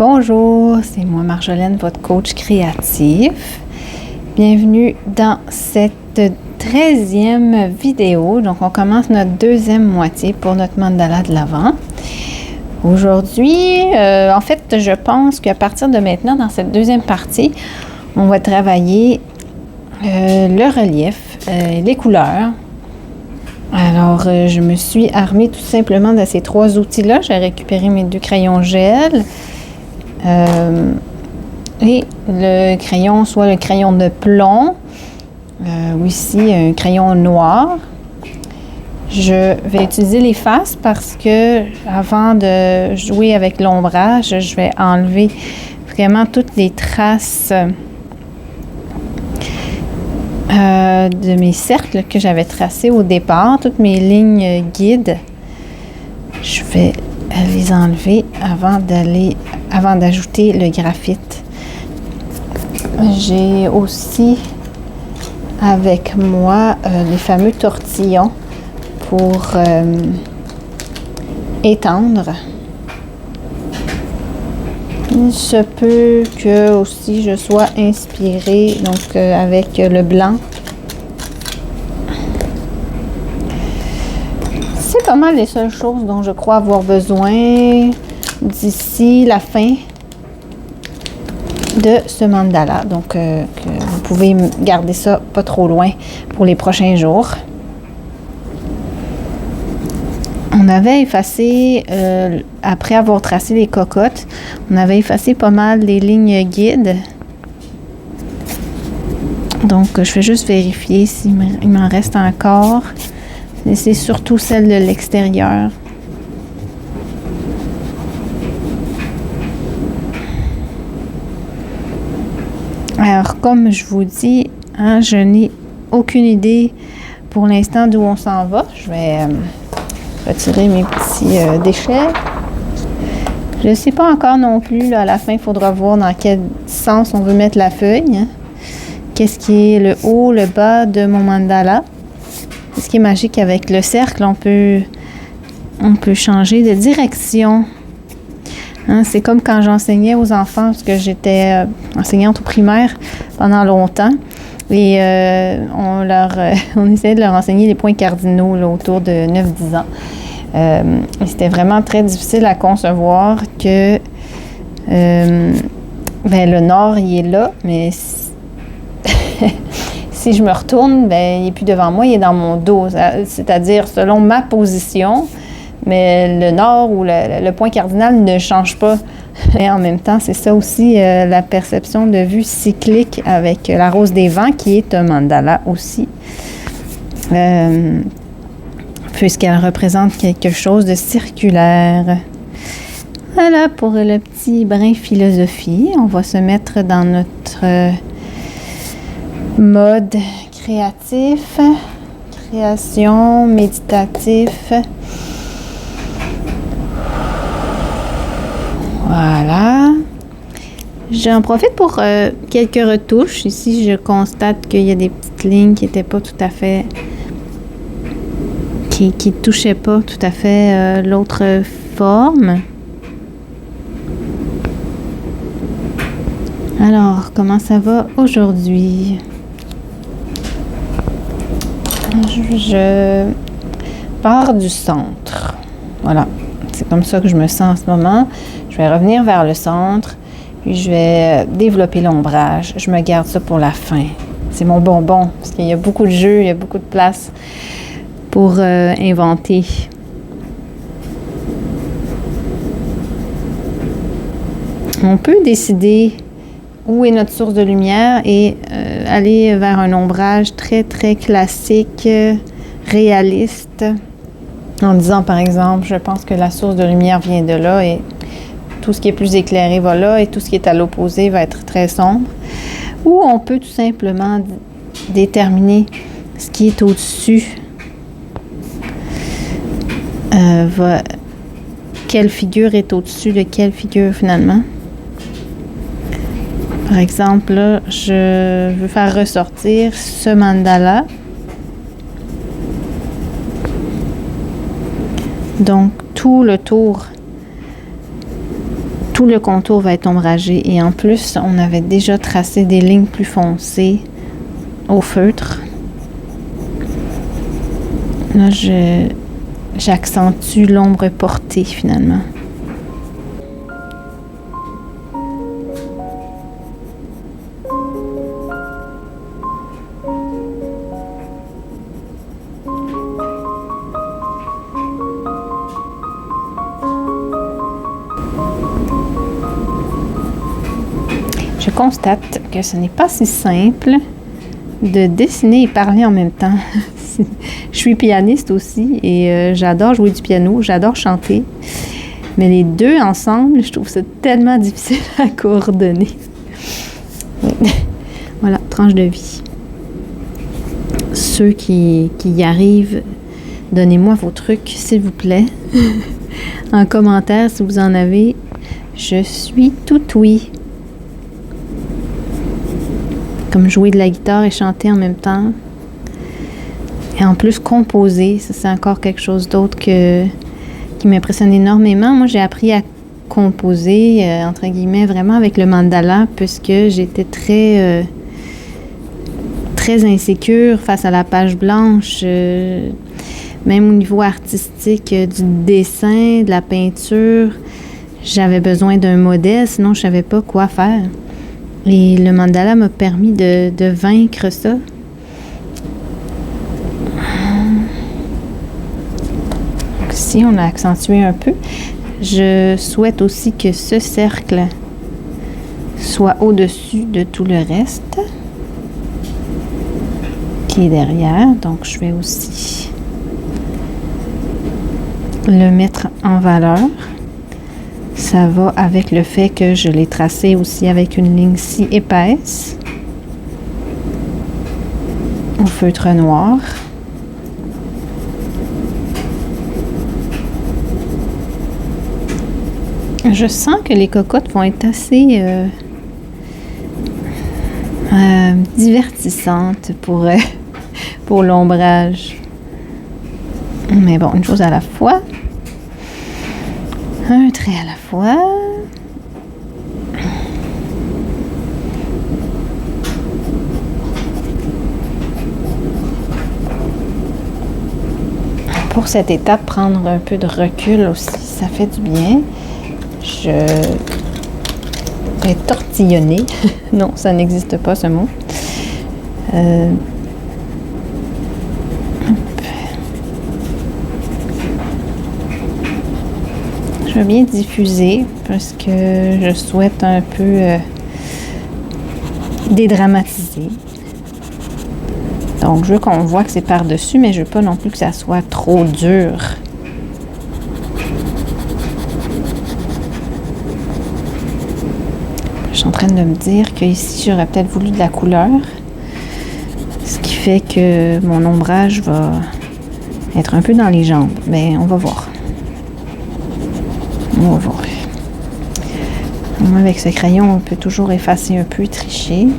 Bonjour, c'est moi Marjolaine, votre coach créatif. Bienvenue dans cette 13e vidéo. Donc, on commence notre deuxième moitié pour notre mandala de l'Avent. Aujourd'hui, en fait, je pense qu'à partir de maintenant, dans cette deuxième partie, on va travailler le relief, les couleurs. Alors, je me suis armée tout simplement de ces trois outils-là. J'ai récupéré mes 2 crayons gel et le crayon, soit le crayon de plomb ou ici un crayon noir. Je vais utiliser les faces parce que avant de jouer avec l'ombrage, je vais enlever vraiment toutes les traces de mes cercles que j'avais tracés au départ, toutes mes lignes guides. Je vais les enlever avant d'ajouter le graphite. J'ai aussi avec moi les fameux tortillons pour étendre. Il se peut que aussi je sois inspirée donc avec le blanc. C'est pas mal les seules choses dont je crois avoir besoin d'ici la fin de ce mandala. Donc que vous pouvez garder ça pas trop loin pour les prochains jours. On avait effacé, après avoir tracé les cocottes, on avait effacé pas mal les lignes guides. Donc, je vais juste vérifier s'il m'en reste encore. Et c'est surtout celle de l'extérieur. Alors, comme je vous dis, je n'ai aucune idée pour l'instant d'où on s'en va. Je vais retirer mes petits déchets. Je ne sais pas encore non plus. Là, à la fin, il faudra voir dans quel sens on veut mettre la feuille. Qu'est-ce qui est le haut, le bas de mon mandala. Ce qui est magique avec le cercle, on peut changer de direction. C'est comme quand j'enseignais aux enfants, parce que j'étais enseignante au primaire pendant longtemps. Et on essayait de leur enseigner les points cardinaux là, autour de 9-10 ans. Et c'était vraiment très difficile à concevoir que le nord, il est là, mais si je me retourne, il n'est plus devant moi, il est dans mon dos. C'est-à-dire, selon ma position, mais le nord ou le point cardinal ne change pas. Et en même temps, c'est ça aussi la perception de vue cyclique avec la rose des vents qui est un mandala aussi. Puisqu'elle représente quelque chose de circulaire. Voilà pour le petit brin philosophie. On va se mettre dans notre mode créatif, création, méditatif. Voilà. J'en profite pour quelques retouches. Ici, je constate qu'il y a des petites lignes qui n'étaient pas tout à fait... qui ne touchaient pas tout à fait l'autre forme. Alors, comment ça va aujourd'hui? Je pars du centre. Voilà. C'est comme ça que je me sens en ce moment. Je vais revenir vers le centre, puis je vais développer l'ombrage. Je me garde ça pour la fin. C'est mon bonbon, parce qu'il y a beaucoup de jeux, il y a beaucoup de place pour inventer. On peut décider où est notre source de lumière et aller vers un ombrage très, très classique, réaliste. En disant, par exemple, je pense que la source de lumière vient de là et tout ce qui est plus éclairé va là et tout ce qui est à l'opposé va être très sombre. Ou on peut tout simplement déterminer ce qui est au-dessus. Quelle figure est au-dessus de quelle figure finalement. Par exemple, là, je veux faire ressortir ce mandala. Donc, tout le tour tout le contour va être ombragé. Et en plus, on avait déjà tracé des lignes plus foncées au feutre. Là, j'accentue l'ombre portée finalement. Je constate que ce n'est pas si simple de dessiner et parler en même temps. Je suis pianiste aussi et j'adore jouer du piano, j'adore chanter. Mais les deux ensemble, je trouve ça tellement difficile à coordonner. Voilà, tranche de vie. Ceux qui y arrivent, donnez-moi vos trucs, s'il vous plaît. En commentaire, si vous en avez, je suis tout oui. Comme jouer de la guitare et chanter en même temps. Et en plus, composer, ça c'est encore quelque chose d'autre qui m'impressionne énormément. Moi, j'ai appris à composer, entre guillemets, vraiment avec le mandala, puisque j'étais très insécure face à la page blanche. Même au niveau artistique, du dessin, de la peinture, j'avais besoin d'un modèle, sinon je ne savais pas quoi faire. Et le mandala m'a permis de vaincre ça. Donc ici, on a accentué un peu. Je souhaite aussi que ce cercle soit au-dessus de tout le reste qui est derrière. Donc, je vais aussi le mettre en valeur. Ça va avec le fait que je l'ai tracé aussi avec une ligne si épaisse au feutre noir. Je sens que les cocottes vont être assez divertissantes pour l'ombrage. Mais bon, une chose à la fois. Un trait à la fois. Pour cette étape, prendre un peu de recul aussi, ça fait du bien. Je vais tortillonner. Non, ça n'existe pas ce mot. Je vais bien diffuser parce que je souhaite un peu dédramatiser. Donc, je veux qu'on voit que c'est par-dessus, mais je veux pas non plus que ça soit trop dur. Je suis en train de me dire qu'ici, j'aurais peut-être voulu de la couleur. Ce qui fait que mon ombrage va être un peu dans les jambes. Mais on va voir. On va voir. Avec ce crayon, on peut toujours effacer un peu, tricher.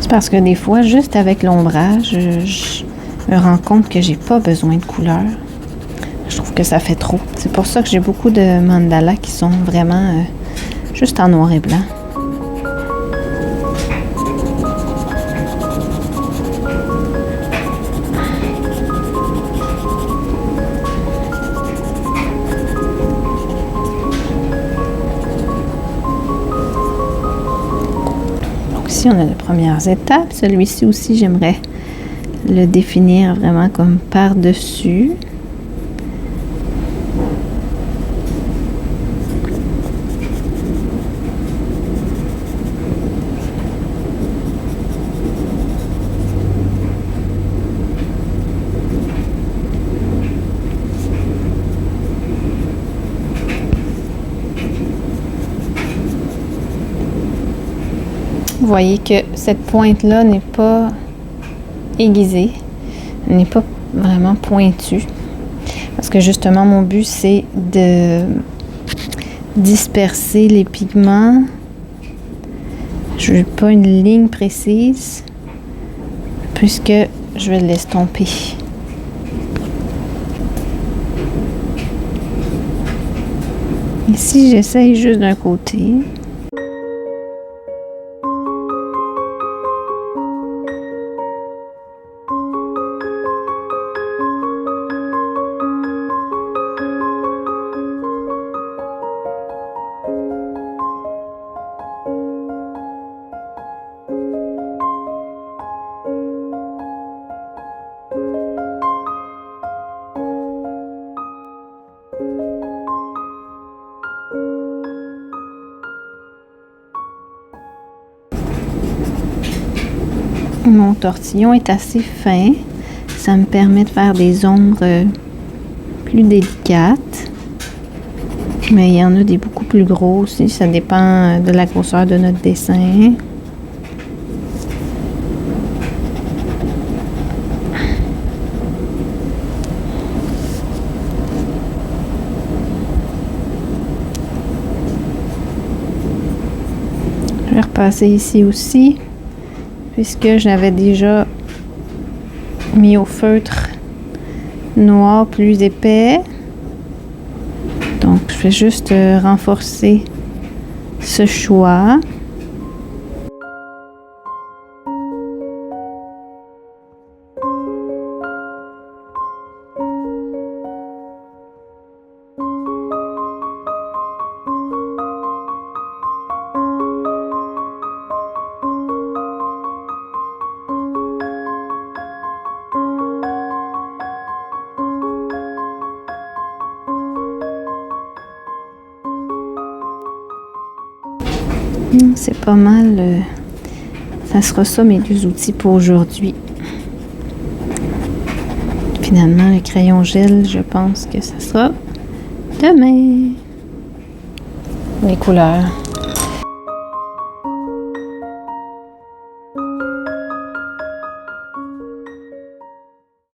Parce que des fois, juste avec l'ombrage, je me rends compte que j'ai pas besoin de couleur. Je trouve que ça fait trop. C'est pour ça que j'ai beaucoup de mandalas qui sont vraiment juste en noir et blanc. Ici, on a les premières étapes. Celui-ci aussi, j'aimerais le définir vraiment comme par-dessus. Vous voyez que cette pointe-là n'est pas aiguisée, n'est pas vraiment pointue. Parce que justement, mon but, c'est de disperser les pigments. Je veux pas une ligne précise, puisque je vais l'estomper. Ici, j'essaye juste d'un côté. Mon tortillon est assez fin. Ça me permet de faire des ombres plus délicates. Mais il y en a des beaucoup plus gros aussi. Ça dépend de la grosseur de notre dessin. Je vais repasser ici aussi, puisque j'avais déjà mis au feutre noir plus épais. Donc, je vais juste renforcer ce choix. C'est pas mal. Ça sera ça mes deux outils pour aujourd'hui. Finalement, le crayon gel, je pense que ça sera demain. Les couleurs.